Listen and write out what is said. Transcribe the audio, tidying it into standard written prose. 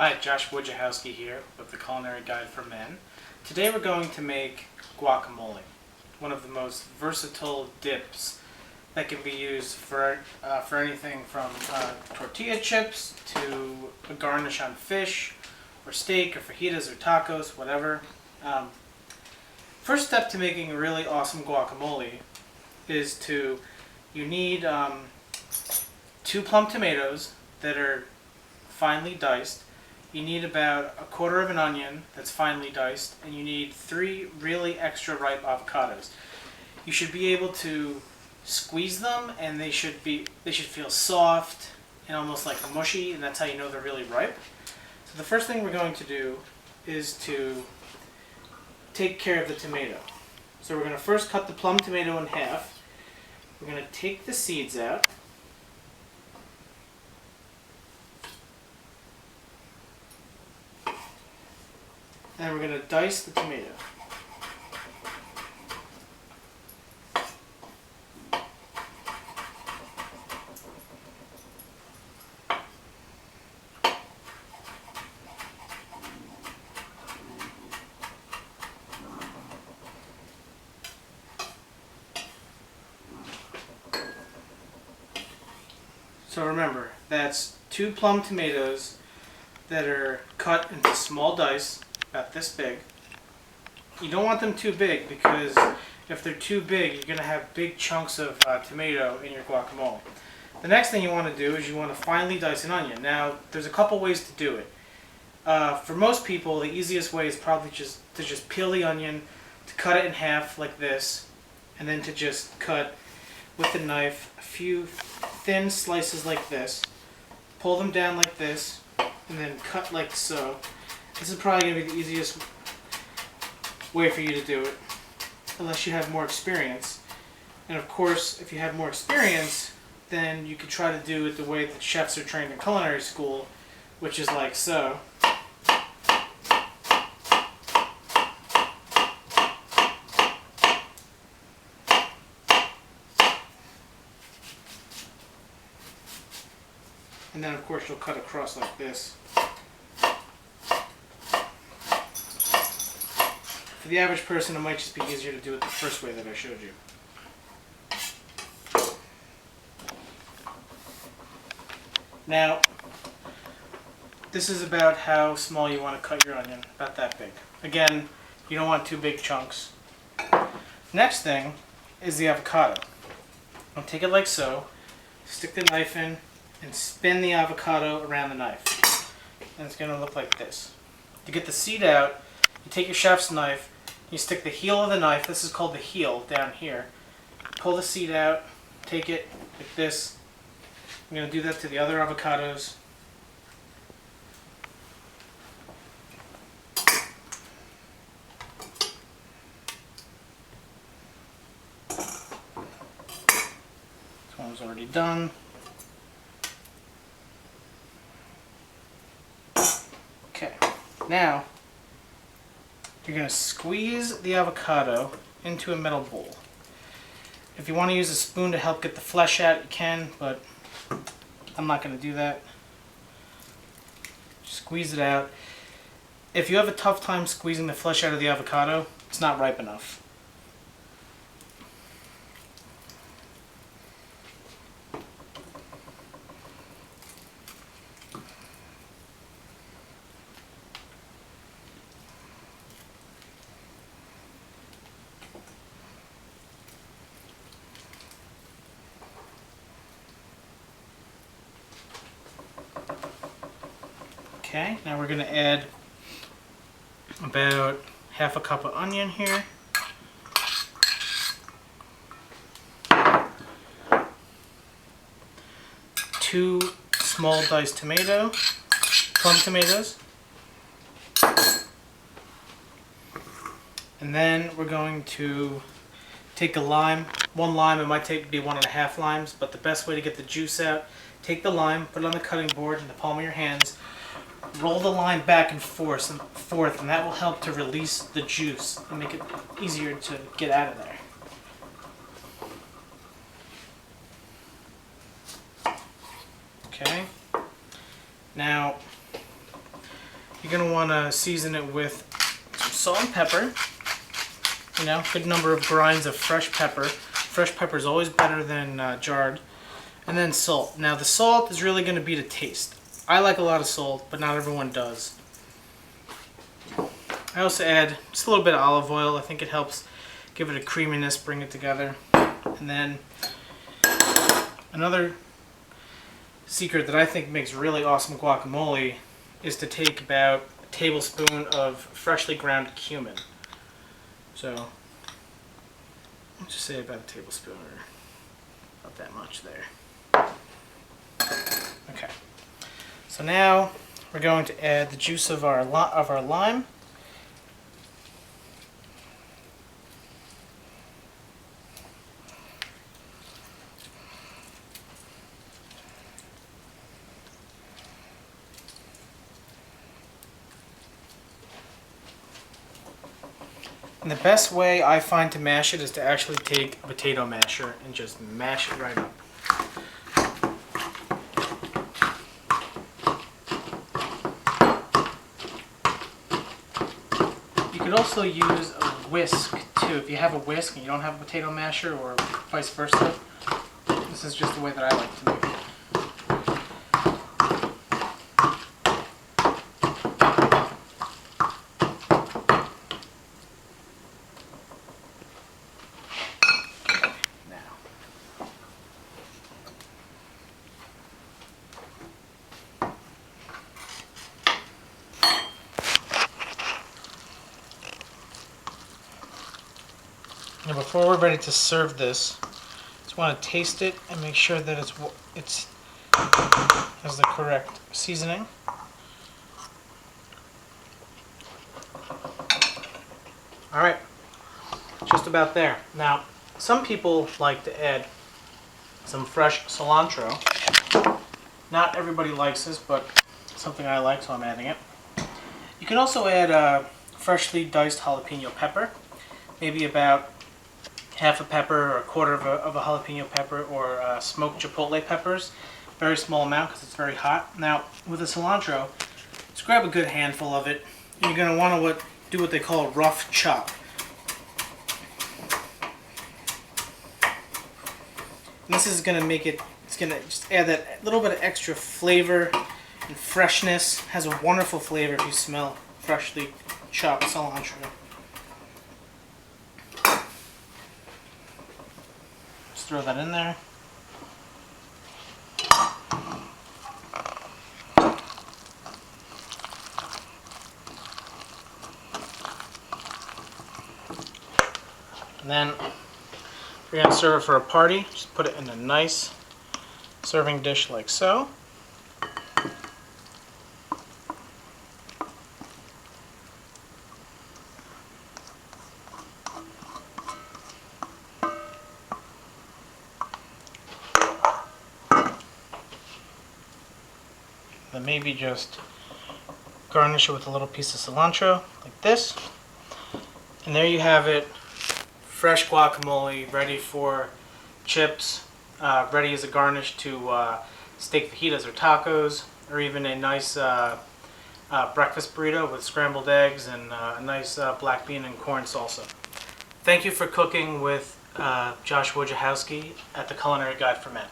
Hi, Josh Wojciechowski here with the Culinary Guide for Men. Today we're going to make guacamole, one of the most versatile dips that can be used for anything from tortilla chips to a garnish on fish or steak or fajitas or tacos, whatever. First step to making a really awesome guacamole is you need 2 plum tomatoes that are finely diced. You need about 1/4 of an onion that's finely diced, and you need 3 really extra ripe avocados. You should be able to squeeze them, and they should feel soft and almost like mushy, and that's how you know they're really ripe. So the first thing we're going to do is to take care of the tomato. So we're going to first cut the plum tomato in half. We're going to take the seeds out. And we're going to dice the tomato. So remember, that's 2 plum tomatoes that are cut into small dice, about this big. You don't want them too big because if they're too big, you're going to have big chunks of tomato in your guacamole. The next thing you want to do is you want to finely dice an onion. Now, there's a couple ways to do it. For most people, the easiest way is probably just to peel the onion, to cut it in half like this, and then to just cut with a knife a few thin slices like this, pull them down like this, and then cut like so. This is probably going to be the easiest way for you to do it, unless you have more experience. And of course, if you have more experience, then you could try to do it the way that chefs are trained in culinary school, which is like so. And then of course you'll cut across like this. For the average person, it might just be easier to do it the first way that I showed you. Now, this is about how small you want to cut your onion, about that big. Again, you don't want too big chunks. Next thing is the avocado. I'll take it like so, stick the knife in, and spin the avocado around the knife. And it's going to look like this. To get the seed out, you take your chef's knife, you stick the heel of the knife, this is called the heel, down here. Pull the seed out, take it like this. I'm going to do that to the other avocados. This one's already done. Okay, now you're going to squeeze the avocado into a metal bowl. If you want to use a spoon to help get the flesh out, you can, but I'm not going to do that. Squeeze it out. If you have a tough time squeezing the flesh out of the avocado, it's not ripe enough. Okay, now we're going to add about 1/2 cup of onion here. Two small diced plum tomatoes. And then we're going to take a lime, 1 lime, it might be 1.5 limes, but the best way to get the juice out, take the lime, put it on the cutting board in the palm of your hands, roll the lime back and forth, and that will help to release the juice and make it easier to get out of there. Okay. Now, you're going to want to season it with some salt and pepper. You know, good number of grinds of fresh pepper. Fresh pepper is always better than jarred. And then salt. Now the salt is really going to be to taste. I like a lot of salt, but not everyone does. I also add just a little bit of olive oil. I think it helps give it a creaminess, bring it together. And then another secret that I think makes really awesome guacamole is to take about a tablespoon of freshly ground cumin. So let's just say about a tablespoon, or about that much there. Okay. So now we're going to add the juice of our lime. And the best way I find to mash it is to actually take a potato masher and just mash it right up. You could also use a whisk too. If you have a whisk and you don't have a potato masher, or vice versa, this is just the way that I like to make it. Now before we're ready to serve this, just want to taste it and make sure that it's has the correct seasoning. All right, just about there. Now, some people like to add some fresh cilantro. Not everybody likes this, but it's something I like, so I'm adding it. You can also add freshly diced jalapeno pepper, maybe about half a pepper or a quarter of a jalapeno pepper, or smoked chipotle peppers. Very small amount because it's very hot. Now, with the cilantro, just grab a good handful of it. You're going to want to do what they call a rough chop. And this is going to make it, it's going to just add that little bit of extra flavor and freshness. It has a wonderful flavor if you smell freshly chopped cilantro. Just throw that in there. And then, if you're going to serve it for a party, just put it in a nice serving dish like so. Then maybe just garnish it with a little piece of cilantro, like this. And there you have it. Fresh guacamole, ready for chips, ready as a garnish to steak fajitas or tacos, or even a nice breakfast burrito with scrambled eggs and a nice black bean and corn salsa. Thank you for cooking with Josh Wojciechowski at the Culinary Guide for Men.